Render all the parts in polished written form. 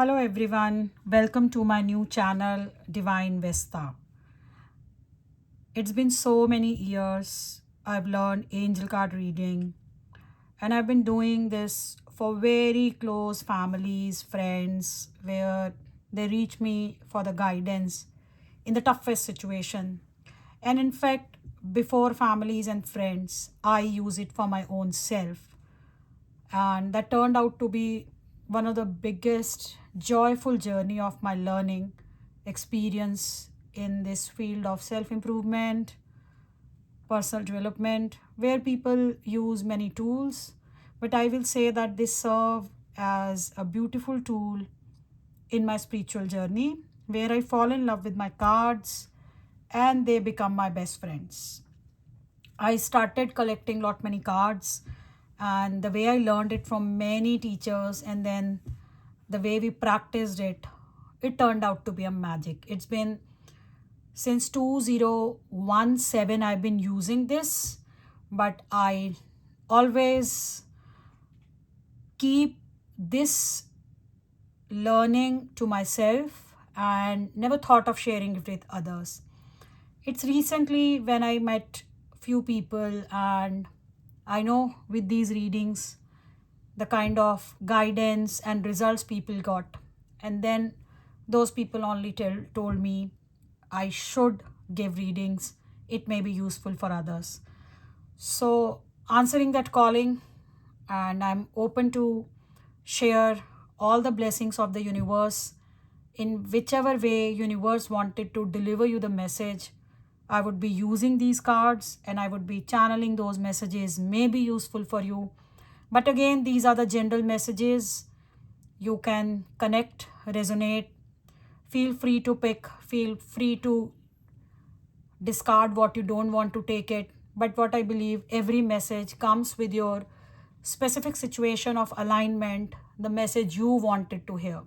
Hello everyone, welcome to my new channel Divine Vesta. It's been so many years I've learned angel card reading, and I've been doing this for very close families, friends, where they reach me for the guidance in the toughest situation. And in fact, before families and friends, I use it for my own self, and that turned out to be one of the biggest joyful journey of my learning experience in this field of self improvement, personal development, where people use many tools, but I will say that this serve as a beautiful tool in my spiritual journey, where I fall in love with my cards and they become my best friends. I started collecting lot many cards, and the way I learned it from many teachers and then the way we practiced it, it turned out to be a magic. It's been since 2017 I've been using this, but I always keep this learning to myself and never thought of sharing it with others. It's recently when I met few people, and I know with these readings the kind of guidance and results people got, and then those people only told me I should give readings, it may be useful for others. So answering that calling, and I'm open to share all the blessings of the universe in whichever way universe wanted to deliver you the message. I would be using these cards and I would be channeling those messages, may be useful for you. But again, these are the general messages. You can connect, resonate, feel free to pick, feel free to discard what you don't want to take it. But what I believe, every message comes with your specific situation of alignment, the message you wanted to hear.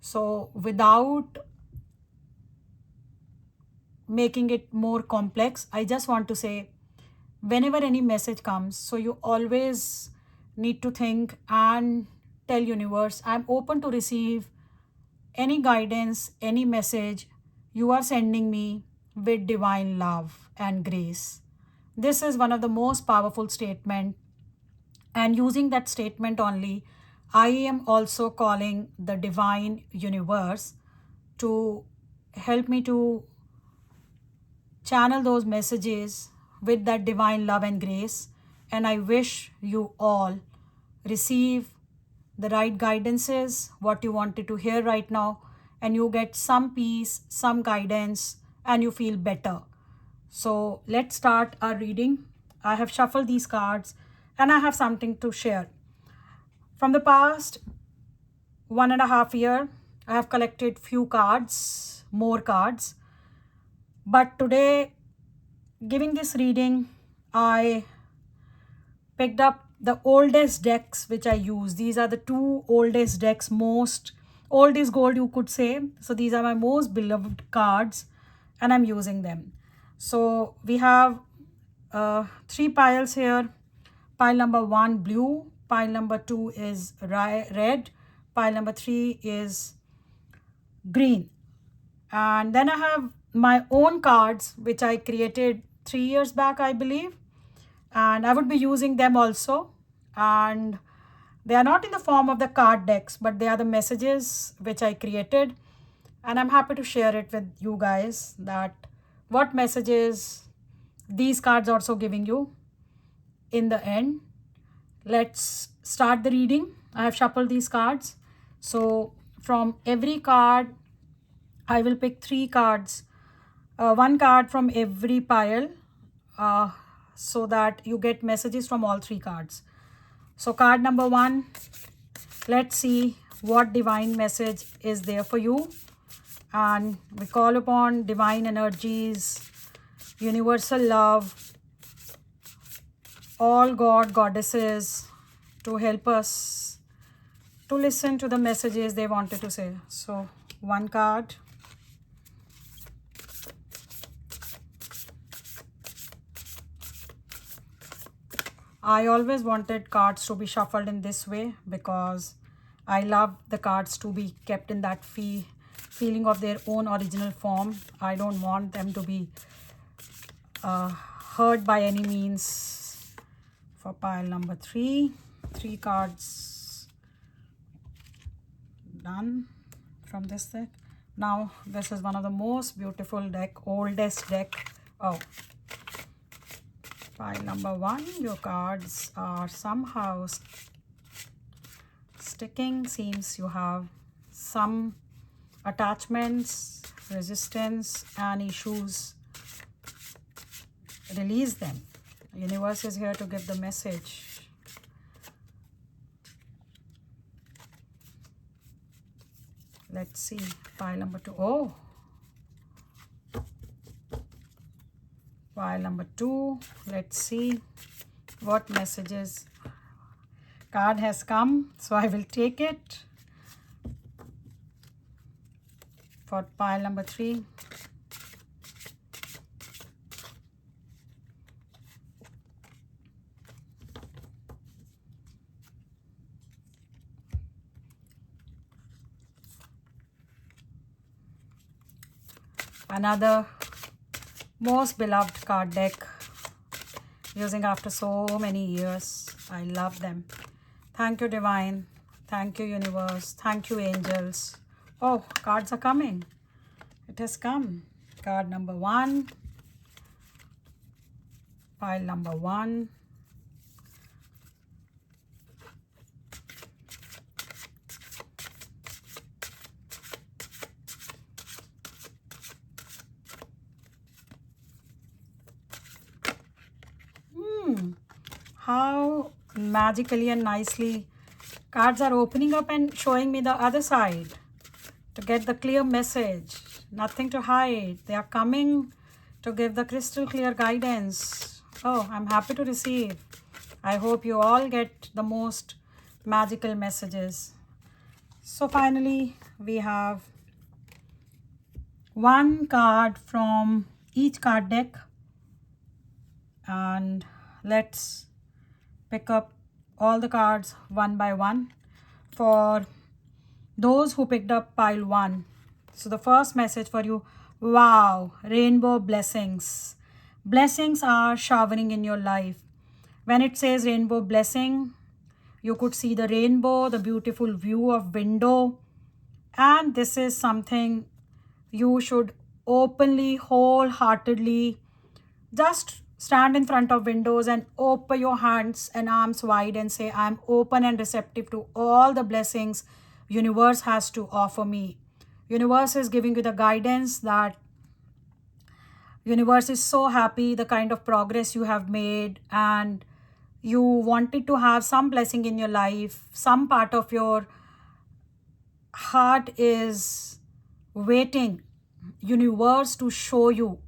So without making it more complex, I just want to say, whenever any message comes, so you always need to think and tell universe, I'm open to receive any guidance, any message you are sending me with divine love and grace. This is one of the most powerful statement, and using that statement only, I am also calling the divine universe to help me to channel those messages with that divine love and grace. And I wish you all receive the right guidances, what you wanted to hear right now, and you get some peace, some guidance, and you feel better. So let's start our reading. I have shuffled these cards and I have something to share. From the past 1.5 years, I have collected few cards, more cards. But today, giving this reading, I picked up the oldest decks which I use. These are the two oldest decks, most old is gold, you could say. So these are my most beloved cards and I'm using them. So we have three piles here. Pile number 1 blue, pile number 2 is red, pile number 3 is green. And then I have my own cards which I created 3 years back, I believe, and I would be using them also. And they are not in the form of the card decks, but they are the messages which I created, and I'm happy to share it with you guys that what messages these cards also giving you in the end. Let's start the reading. I have shuffled these cards, so from every card I will pick 3 cards, one card from every pile, uh, so that you get messages from all 3 cards. So card number 1, let's see what divine message is there for you. And we call upon divine energies, universal love, all God, goddesses to help us to listen to the messages they wanted to say. So one card. I always wanted cards to be shuffled in this way because I love the cards to be kept in that feeling of their own original form. I don't want them to be hurt by any means. For pile number 3, 3 cards done from this deck. Now this is one of the most beautiful deck, oldest deck. Oh, pile number 1, your cards are somehow sticking. Seems you have some attachments, resistance and issues. Release them. The universe is here to give the message. Let's see, pile number 2. Oh, pile number 2. Let's see what messages. Card has come, so I will take it. For pile number 3. Another most beloved card deck, using after so many years. I love them. Thank you, Divine. Thank you, Universe. Thank you, Angels. Oh, cards are coming. It has come. Card number 1. Pile number 1. How magically and nicely cards are opening up and showing me the other side to get the clear message. Nothing to hide. They are coming to give the crystal clear guidance. Oh, I'm happy to receive. I hope you all get the most magical messages. So finally, we have one card from each card deck, and let's pick up all the cards one by one. For those who picked up pile 1, so the first message for you: wow, rainbow blessings. Blessings are showering in your life. When it says rainbow blessing, you could see the rainbow, the beautiful view of window, and this is something you should openly, wholeheartedly just stand in front of windows and open your hands and arms wide and say, I'm open and receptive to all the blessings universe has to offer me. Universe is giving you the guidance that universe is so happy the kind of progress you have made, and you wanted to have some blessing in your life. Some part of your heart is waiting universe to show you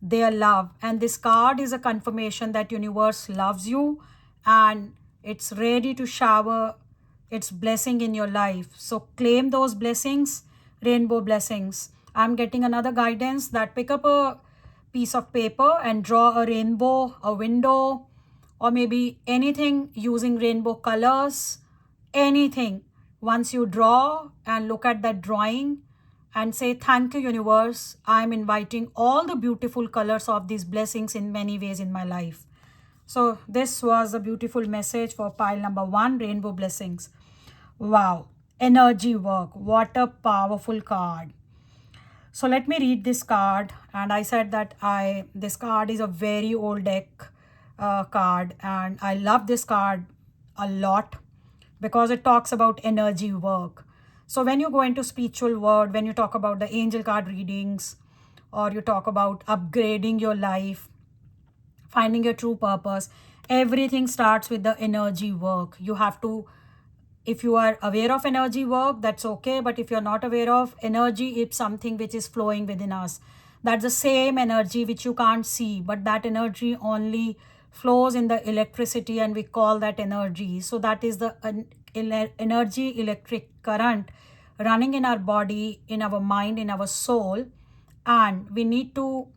their love, and this card is a confirmation that universe loves you and it's ready to shower its blessing in your life. So claim those blessings, rainbow blessings. I'm getting another guidance that pick up a piece of paper and draw a rainbow, a window, or maybe anything using rainbow colors, anything. Once you draw and look at that drawing and say, thank you, universe, I'm inviting all the beautiful colors of these blessings in many ways in my life. So this was a beautiful message for pile number 1, rainbow blessings. Wow, energy work. What a powerful card. So let me read this card. And I said that this card is a very old deck card, and I love this card a lot because it talks about energy work. So when you go into spiritual world, when you talk about the angel card readings, or you talk about upgrading your life, finding your true purpose, everything starts with the energy work. You have to, if you are aware of energy work, that's okay. But if you're not aware of energy, it's something which is flowing within us. That's the same energy which you can't see, but that energy only flows in the electricity, and we call that energy. So that is the energy, electric current running in our body, in our mind, in our soul. And we need to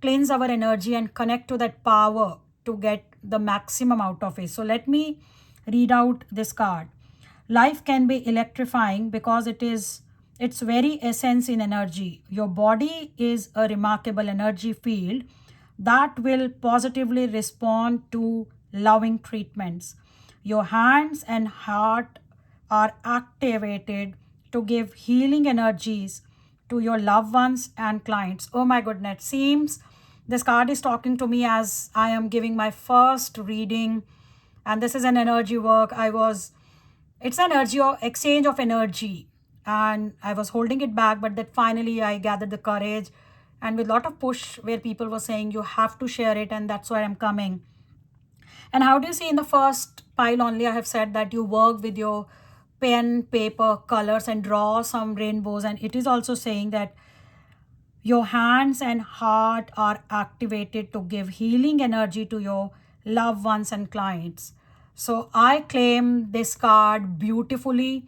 cleanse our energy and connect to that power to get the maximum out of it. So let me read out this card. Life can be electrifying because its very essence in energy. Your body is a remarkable energy field that will positively respond to loving treatments. Your hands and heart are activated to give healing energies to your loved ones and clients. Oh my goodness, seems this card is talking to me as I am giving my first reading, and this is an energy work. It's an energy or exchange of energy, and I was holding it back, but that finally I gathered the courage, and with a lot of push where people were saying you have to share it, and that's why I'm coming. And how do you see in the first pile only, I have said that you work with your pen, paper, colors, and draw some rainbows. And it is also saying that your hands and heart are activated to give healing energy to your loved ones and clients. So I claim this card beautifully,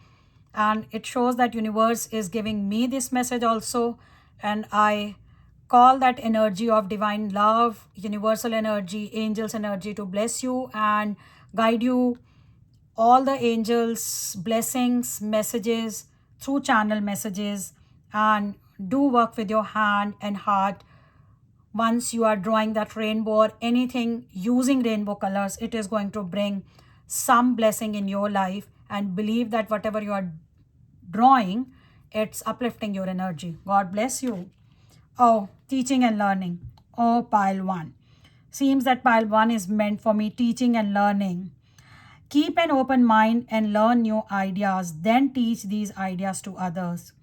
and it shows that universe is giving me this message also, and I call that energy of divine love, universal energy, angels energy to bless you and guide you, all the angels blessings messages through channel messages, and do work with your hand and heart. Once you are drawing that rainbow or anything using rainbow colors, it is going to bring some blessing in your life, and believe that whatever you are drawing, it's uplifting your energy. God bless you. Oh, teaching and learning. Oh, pile 1. Seems that pile 1 is meant for me, teaching and learning. Keep an open mind and learn new ideas, then teach these ideas to others.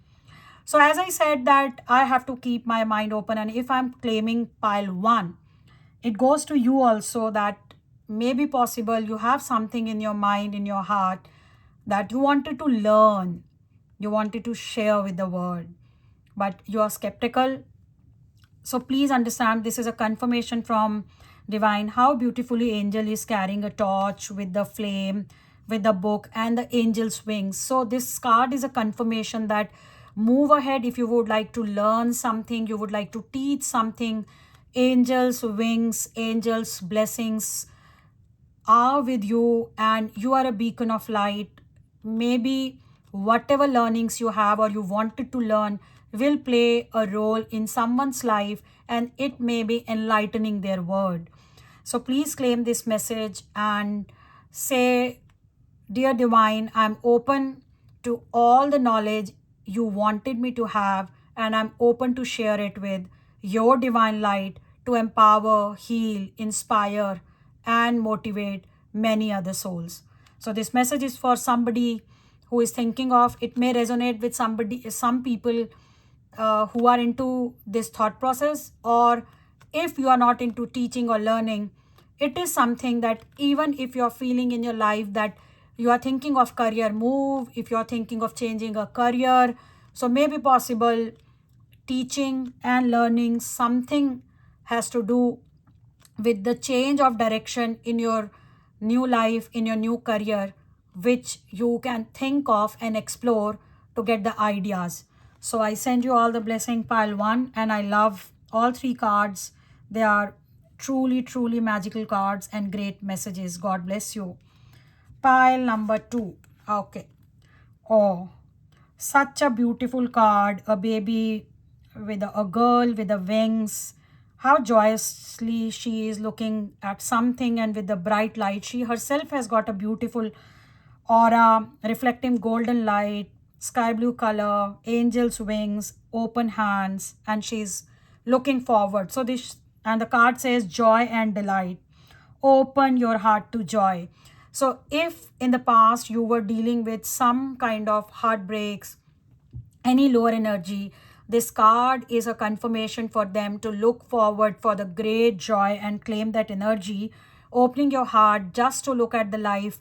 So as I said that I have to keep my mind open, and if I'm claiming pile 1, it goes to you also, that maybe possible you have something in your mind, in your heart, that you wanted to learn, you wanted to share with the world, but you are skeptical. So please understand, this is a confirmation from divine how beautifully angel is carrying a torch with the flame, with the book and the angel's wings. So this card is a confirmation that move ahead. If you would like to learn something, you would like to teach something, angels wings, angels blessings are with you, and you are a beacon of light. Maybe whatever learnings you have or you wanted to learn will play a role in someone's life, and it may be enlightening their world. So please claim this message and say, Dear Divine, I'm open to all the knowledge you wanted me to have, and I'm open to share it with your divine light to empower, heal, inspire, and motivate many other souls. So this message is for somebody who is thinking of, it may resonate with some people who are into this thought process, or if you are not into teaching or learning, it is something that even if you are feeling in your life that you are thinking of career move, if you are thinking of changing a career, so maybe possible teaching and learning something has to do with the change of direction in your new life, in your new career, which you can think of and explore to get the ideas. So I send you all the blessing pile 1, and I love all 3 cards. They are truly, truly magical cards and great messages. God bless you. Pile number 2. Okay. Oh, such a beautiful card. A baby with a girl with the wings. How joyously she is looking at something, and with the bright light. She herself has got a beautiful aura, reflecting golden light, sky blue color, angel's wings, open hands, and she's looking forward. So this, and the card says joy and delight. Open your heart to joy. So if in the past you were dealing with some kind of heartbreaks, any lower energy, this card is a confirmation for them to look forward for the great joy and claim that energy, opening your heart just to look at the life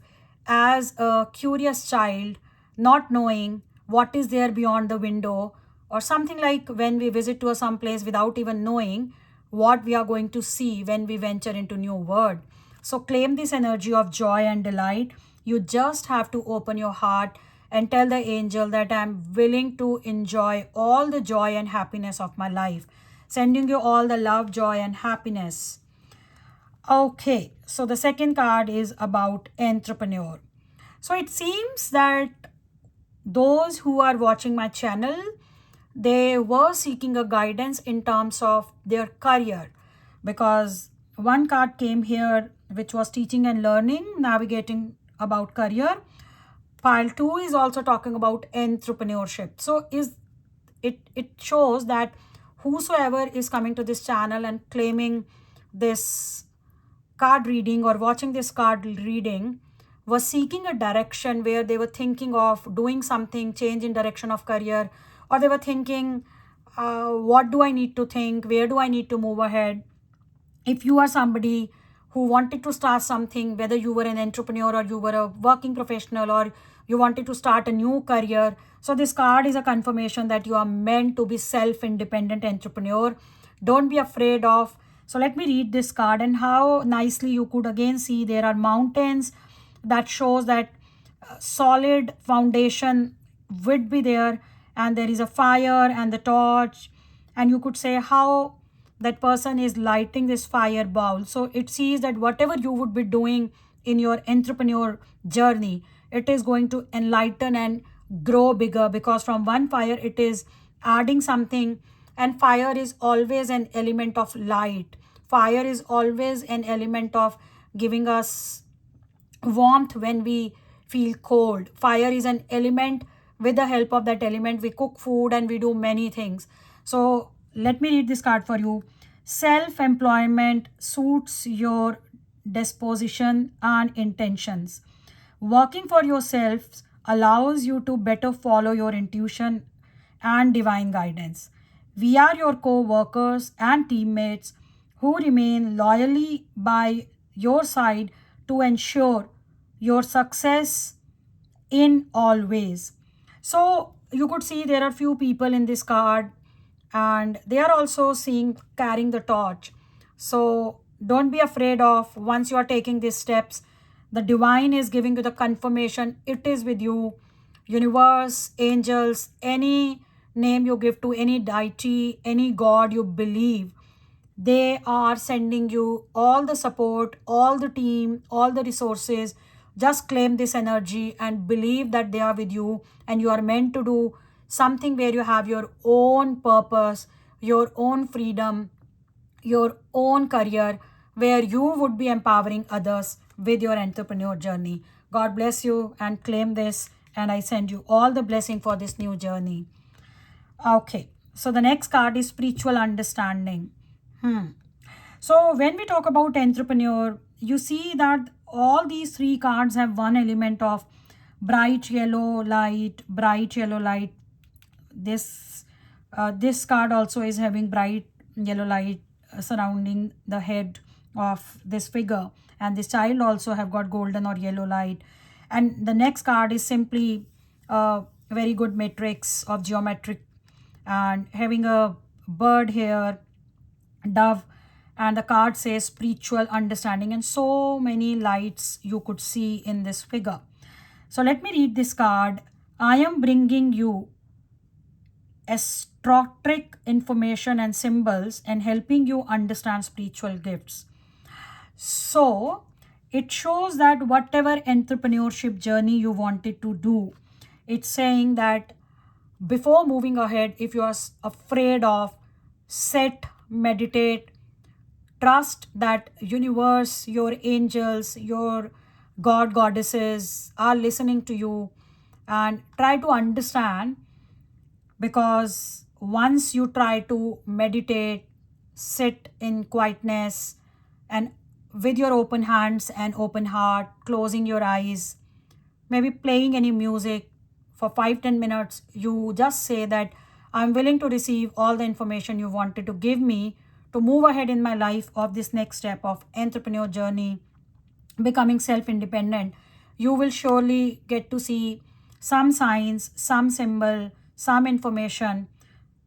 as a curious child, not knowing what is there beyond the window, or something like when we visit to some place without even knowing what we are going to see when we venture into new world. So claim this energy of joy and delight. You just have to open your heart and tell the angel that I'm willing to enjoy all the joy and happiness of my life. Sending you all the love, joy, and happiness. Okay, so the second card is about entrepreneur. So it seems that those who are watching my channel, they were seeking a guidance in terms of their career, because one card came here which was teaching and learning, navigating about career. Pile 2 is also talking about entrepreneurship. So is it shows that whosoever is coming to this channel and claiming this card reading or watching this card reading was seeking a direction where they were thinking of doing something, change in direction of career, or they were thinking, what do I need to think, where do I need to move ahead. If you are somebody who wanted to start something, whether you were an entrepreneur or you were a working professional or you wanted to start a new career, so this card is a confirmation that you are meant to be self-independent entrepreneur. Don't be afraid of. So let me read this card, and how nicely you could again see there are mountains that shows that solid foundation would be there, and there is a fire and the torch, and you could say how that person is lighting this fire bowl. So it sees that whatever you would be doing in your entrepreneur journey, it is going to enlighten and grow bigger, because from one fire it is adding something. And fire is always an element of light. Fire is always an element of giving us warmth when we feel cold. Fire is an element. With the help of that element, we cook food and we do many things. So let me read this card for you. Self-employment suits your disposition and intentions. Working for yourself allows you to better follow your intuition and divine guidance. We are your co-workers and teammates who remain loyally by your side to ensure your success in all ways. So you could see there are few people in this card, and they are also seeing carrying the torch. So don't be afraid of, once you are taking these steps, the divine is giving you the confirmation it is with you. Universe, angels, any name you give to any deity, any god you believe, they are sending you all the support, all the team, all the resources. Just claim this energy and believe that they are with you, and you are meant to do something where you have your own purpose, your own freedom, your own career, where you would be empowering others with your entrepreneur journey. God bless you, and claim this, and I send you all the blessing for this new journey. Okay, so the next card is spiritual understanding. So when we talk about entrepreneur, you see that all these three cards have one element of bright yellow light, bright yellow light. This card also is having bright yellow light surrounding the head of this figure, and this child also have got golden or yellow light. And the next card is simply a very good matrix of geometric, and having a bird here, dove, and the card says spiritual understanding, and so many lights you could see in this figure. So let me read this card. I am bringing you astrologic information and symbols and helping you understand spiritual gifts. So it shows that whatever entrepreneurship journey you wanted to do, it's saying that before moving ahead, if you are afraid of, sit, meditate, trust that universe, your angels, your god, goddesses are listening to you, and try to understand. Because once you try to meditate, sit in quietness, and with your open hands and open heart, closing your eyes, maybe playing any music for 5-10 minutes, you just say that I'm willing to receive all the information you wanted to give me to move ahead in my life of this next step of entrepreneur journey, becoming self-independent. You will surely get to see some signs, some symbol, some information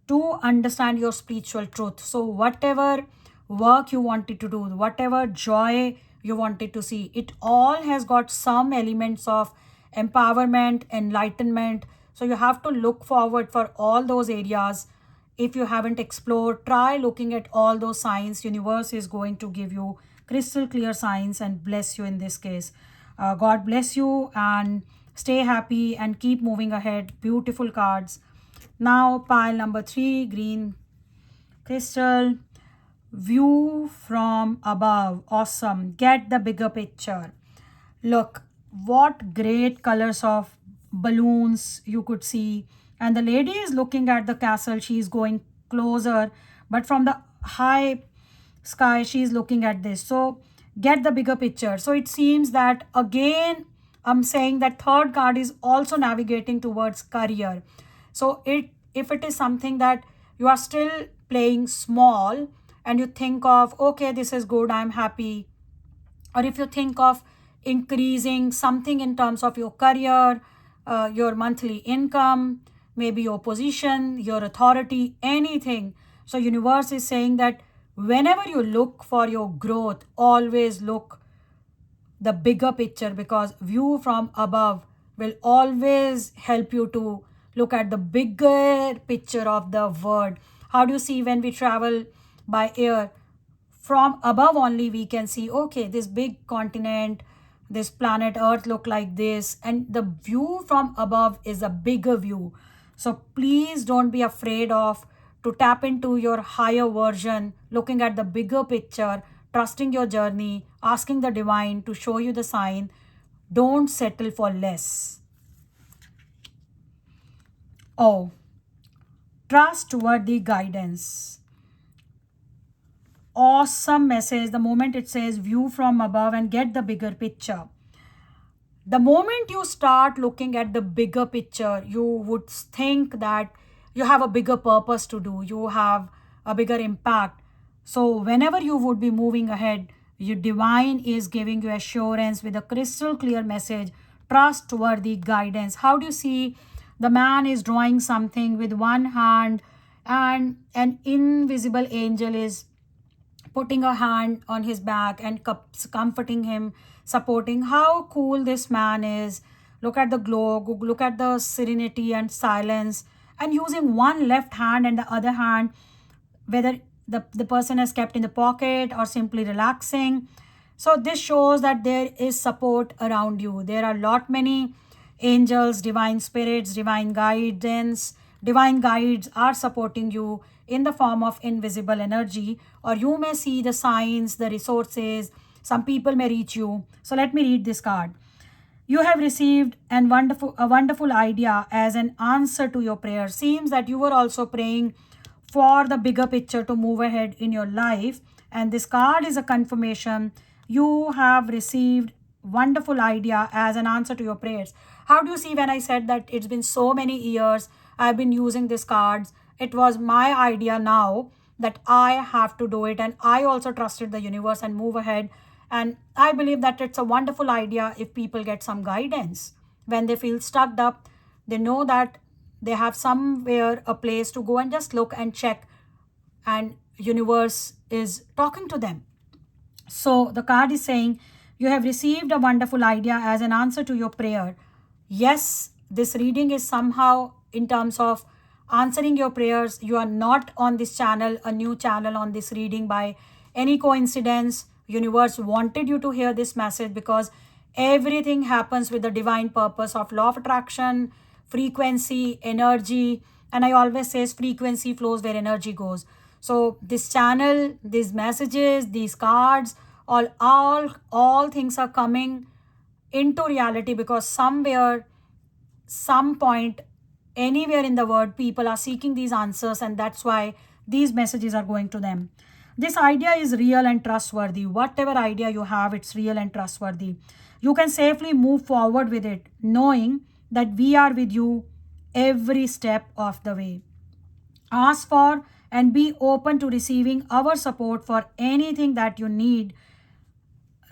to understand your spiritual truth. So whatever work you wanted to do, whatever joy you wanted to see, it all has got some elements of empowerment, enlightenment. So you have to look forward for all those areas. If you haven't explored, try looking at all those signs. Universe is going to give you crystal clear signs and bless you in this case. God bless you and stay happy and keep moving ahead. Beautiful cards. Now pile number 3, green crystal. View from above. Awesome. Get the bigger picture. Look, what great colors of balloons you could see. And the lady is looking at the castle. She's going closer, but from the high sky, she's looking at this. So get the bigger picture. So it seems that again, I'm saying that third card is also navigating towards career. So if it is something that you are still playing small and you think of, okay, this is good, I'm happy, or if you think of increasing something in terms of your career, your monthly income, maybe your position, your authority, anything. So universe is saying that whenever you look for your growth, always look the bigger picture, because view from above will always help you to look at the bigger picture of the world. How do you see when we travel by air? From above only we can see, okay, this big continent, this planet earth look like this, and the view from above is a bigger view. So please don't be afraid of to tap into your higher version, looking at the bigger picture, trusting your journey, asking the divine to show you the sign. Don't settle for less. Oh, trustworthy guidance. Awesome message the moment it says view from above and get the bigger picture. The moment you start looking at the bigger picture, you would think that you have a bigger purpose to do, you have a bigger impact. So whenever you would be moving ahead, your divine is giving you assurance with a crystal clear message, trustworthy guidance. How do you see the man is drawing something with one hand and an invisible angel is putting a hand on his back and comforting him, supporting. How cool this man is. Look at the glow, look at the serenity and silence, and using one left hand and the other hand, whether the person has kept in the pocket or simply relaxing. So this shows that there is support around you. There are lot many angels, divine spirits, divine guidance, divine guides are supporting you in the form of invisible energy, or you may see the signs, the resources. Some people may reach you. So let me read this card. You have received a wonderful idea as an answer to your prayer. Seems that you were also praying for the bigger picture to move ahead in your life, and this card is a confirmation. You have received wonderful idea as an answer to your prayers. How do you see when I said that it's been so many years I've been using these cards? It was my idea now that I have to do it, and I also trusted the universe and move ahead. And I believe that it's a wonderful idea if people get some guidance when they feel stuck up. They know that they have somewhere a place to go and just look and check, and universe is talking to them. So the card is saying you have received a wonderful idea as an answer to your prayer. Yes, this reading is somehow in terms of answering your prayers. You are not on this channel, a new channel on this reading by any coincidence. Universe wanted you to hear this message because everything happens with the divine purpose of law of attraction, frequency, energy. And I always say frequency flows where energy goes. So this channel, these messages, these cards, all things are coming into reality because somewhere, some point, anywhere in the world, people are seeking these answers, and that's why these messages are going to them. This idea is real and trustworthy. Whatever idea you have, it's real and trustworthy. You can safely move forward with it, knowing that we are with you every step of the way. Ask for and be open to receiving our support for anything that you need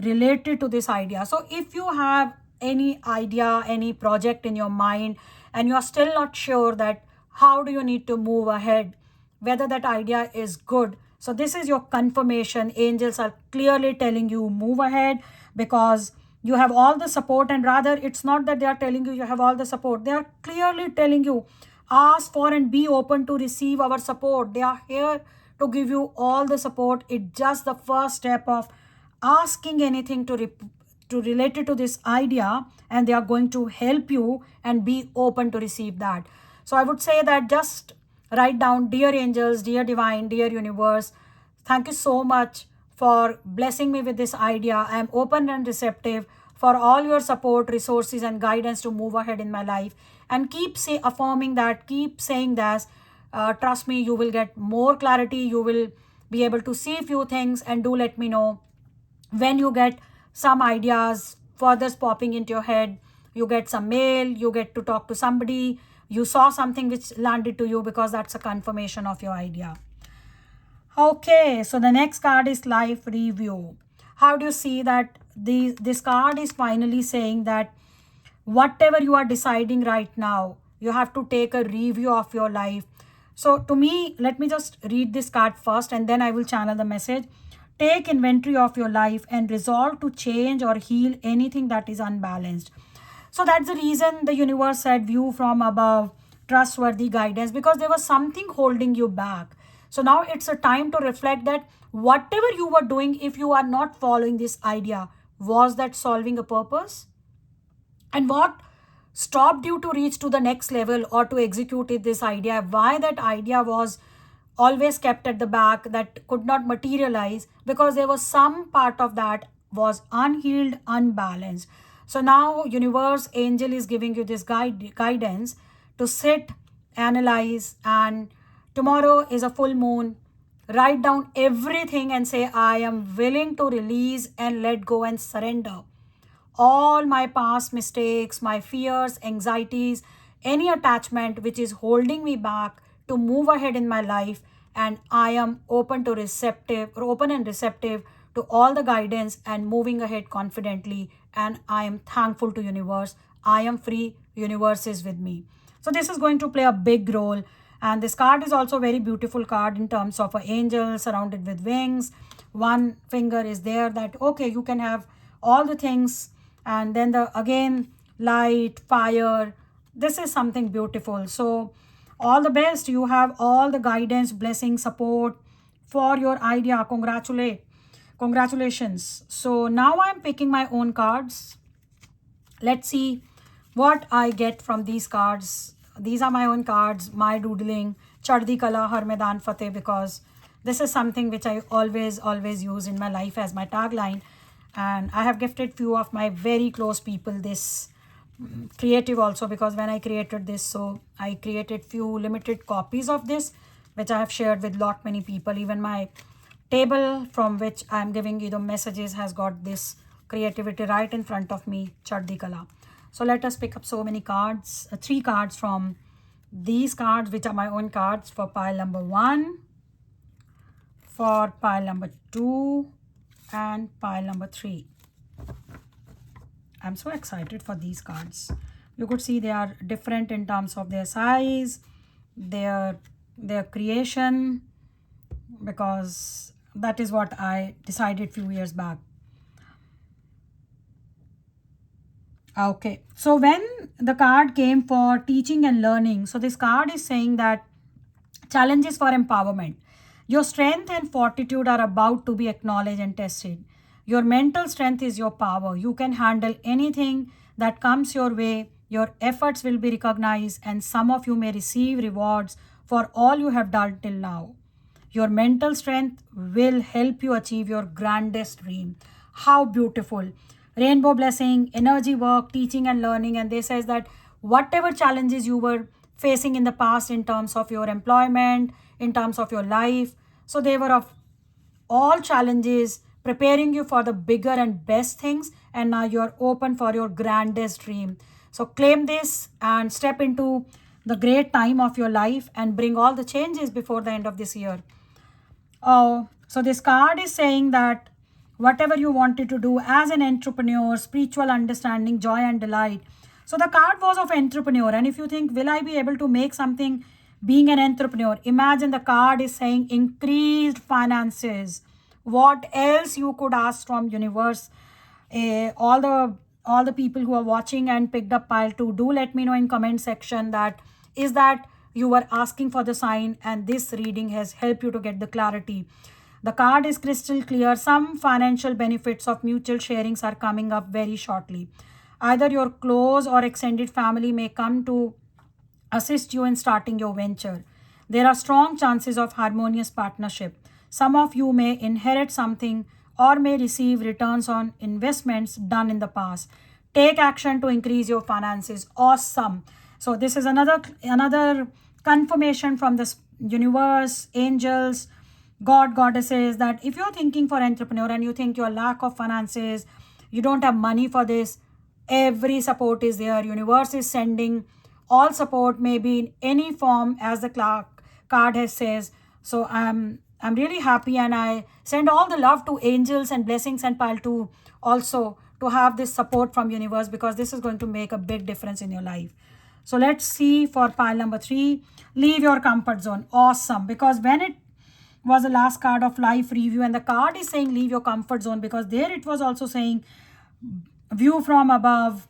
related to this idea. So if you have any idea, any project in your mind, and you are still not sure that how do you need to move ahead, whether that idea is good, so this is your confirmation. Angels are clearly telling you move ahead because you have all the support. And rather, it's not that they are telling you have all the support. They are clearly telling you ask for and be open to receive our support. They are here to give you all the support. It's just the first step of asking anything to related to this idea, and they are going to help you and be open to receive that. So I would say that just write down, dear angels, dear divine, dear universe, thank you so much for blessing me with this idea. I am open and receptive for all your support, resources, and guidance to move ahead in my life. And keep affirming that, keep saying that. Trust me, you will get more clarity. You will be able to see few things, and do let me know when you get some ideas further popping into your head. You get some mail, you get to talk to somebody, you saw something which landed to you, because that's a confirmation of your idea. Okay, so the next card is life review. How do you see that this card is finally saying that whatever you are deciding right now, you have to take a review of your life. So to me, let me just read this card first and then I will channel the message. Take inventory of your life and resolve to change or heal anything that is unbalanced. So that's the reason the universe said view from above, trustworthy guidance, because there was something holding you back. So now it's a time to reflect that whatever you were doing, if you are not following this idea, was that solving a purpose? And what stopped you to reach to the next level or to execute this idea? Why that idea was always kept at the back, that could not materialize, because there was some part of that was unhealed, unbalanced. So now universe angel is giving you this guidance to sit, analyze, and tomorrow is a full moon. Write down everything and say, I am willing to release and let go and surrender all my past mistakes, my fears, anxieties, any attachment which is holding me back to move ahead in my life. And I am open and receptive to all the guidance and moving ahead confidently. And I am thankful to universe. I am free. Universe is with me. So this is going to play a big role. And this card is also a very beautiful card in terms of an angel surrounded with wings. One finger is there that, okay, you can have all the things. And then again, light, fire. This is something beautiful. So all the best. You have all the guidance, blessing, support for your idea. Congratulations. So now I'm picking my own cards. Let's see what I get from these cards. These are my own cards, my doodling, Chardi Kala Har Maidan Fateh, because this is something which I always use in my life as my tagline. And I have gifted few of my very close people this creative also, because when I created this, so I created few limited copies of this, which I have shared with lot many people. Even my table from which I am giving you the messages has got this creativity right in front of me, Chardi Kala. So let us pick up so many cards, 3 cards from these cards, which are my own cards, for pile number 1, for pile number 2, and pile number 3. I'm so excited for these cards. You could see they are different in terms of their size, their creation, because that is what I decided few years back. Okay, so when the card came for teaching and learning, so this card is saying that challenges for empowerment. Your strength and fortitude are about to be acknowledged and tested. Your mental strength is your power. You can handle anything that comes your way. Your efforts will be recognized, and some of you may receive rewards for all you have done till now. Your mental strength will help you achieve your grandest dream. How beautiful. Rainbow blessing, energy work, teaching and learning. And they says that whatever challenges you were facing in the past in terms of your employment, in terms of your life, so they were of all challenges preparing you for the bigger and best things, and now you are open for your grandest dream. So claim this and step into the great time of your life and bring all the changes before the end of this year. Oh, so this card is saying that whatever you wanted to do as an entrepreneur, spiritual understanding, joy and delight. So the card was of entrepreneur. And if you think, will I be able to make something being an entrepreneur? Imagine the card is saying increased finances. What else you could ask from universe? All the people who are watching and picked up pile 2, do let me know in comment section that is that you were asking for the sign and this reading has helped you to get the clarity. The card is crystal clear. Some financial benefits of mutual sharings are coming up very shortly. Either your close or extended family may come to assist you in starting your venture. There are strong chances of harmonious partnership. Some of you may inherit something or may receive returns on investments done in the past. Take action to increase your finances. Awesome. So this is another confirmation from the universe, angels, God, goddesses, that if you're thinking for entrepreneur and you think your lack of finances, you don't have money for this, every support is there. Universe is sending all support, maybe in any form, as the card has says. So I'm really happy, and I send all the love to angels and blessings and pile to also to have this support from universe, because this is going to make a big difference in your life. So let's see for pile number 3. Leave your comfort zone. Awesome, because when it was the last card of life review, and the card is saying leave your comfort zone, because there it was also saying view from above,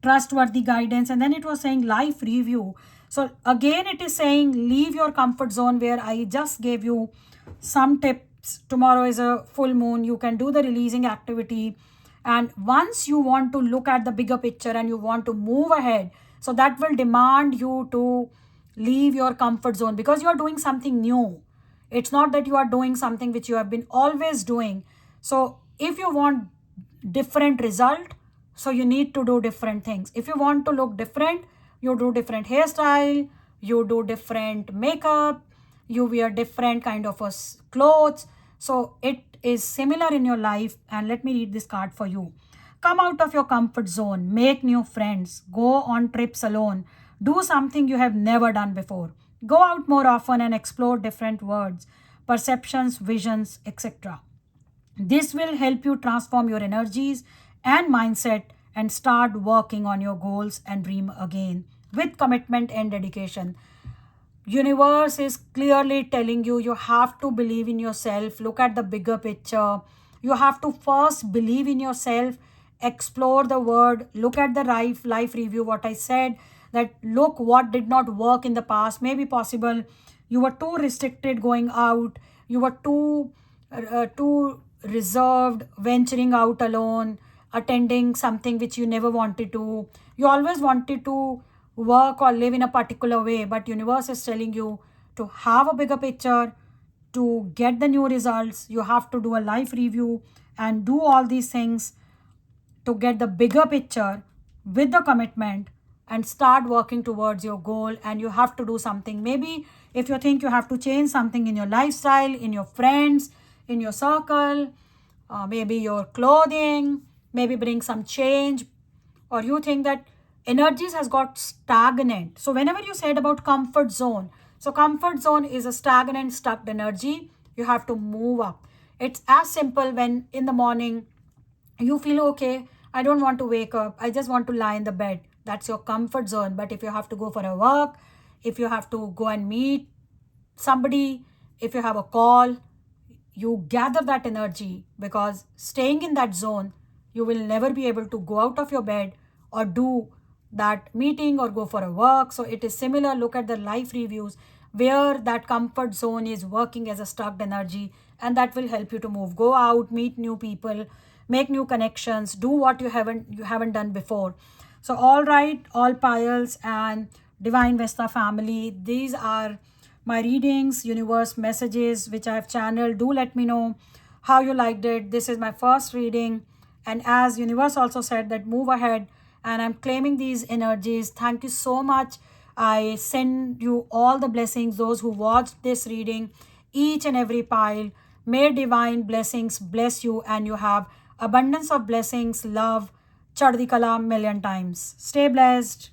trustworthy guidance, and then it was saying life review. So again it is saying leave your comfort zone, where I just gave you some tips. Tomorrow is a full moon, you can do the releasing activity, and once you want to look at the bigger picture and you want to move ahead, so that will demand you to leave your comfort zone, because you are doing something new. It's not that you are doing something which you have been always doing. So if you want different result, so you need to do different things. If you want to look different, you do different hairstyle, you do different makeup, you wear different kind of clothes. So it is similar in your life. And let me read this card for you. Come out of your comfort zone, make new friends, go on trips alone, do something you have never done before. Go out more often and explore different words, perceptions, visions, etc. This will help you transform your energies and mindset and start working on your goals and dream again with commitment and dedication. Universe is clearly telling you, you have to believe in yourself, look at the bigger picture. You have to first believe in yourself, explore the word, look at the life review, what I said, that look what did not work in the past. Maybe possible you were too restricted going out, you were too reserved, venturing out alone, attending something which you never wanted to. You always wanted to work or live in a particular way, but universe is telling you to have a bigger picture, to get the new results. You have to do a life review and do all these things to get the bigger picture with the commitment and start working towards your goal. And you have to do something. Maybe if you think you have to change something in your lifestyle, in your friends, in your circle, maybe your clothing, maybe bring some change, or you think that energies has got stagnant. So whenever you said about comfort zone, so comfort zone is a stagnant, stuck energy. You have to move up. It's as simple when in the morning you feel okay, I don't want to wake up, I just want to lie in the bed. That's your comfort zone. But if you have to go for a walk, if you have to go and meet somebody, if you have a call, you gather that energy, because staying in that zone, you will never be able to go out of your bed or do that meeting or go for a walk. So it is similar. Look at the life reviews where that comfort zone is working as a stuck energy, and that will help you to move. Go out, meet new people, make new connections, do what you haven't done before. So all right, all piles and Divine Vesta family, these are my readings, universe messages which I have channeled. Do let me know how you liked it. This is my first reading, and as universe also said that move ahead, and I'm claiming these energies. Thank you so much. I send you all the blessings, those who watched this reading, each and every pile. May divine blessings bless you, and you have abundance of blessings, love, chaddi kala million times. Stay blessed.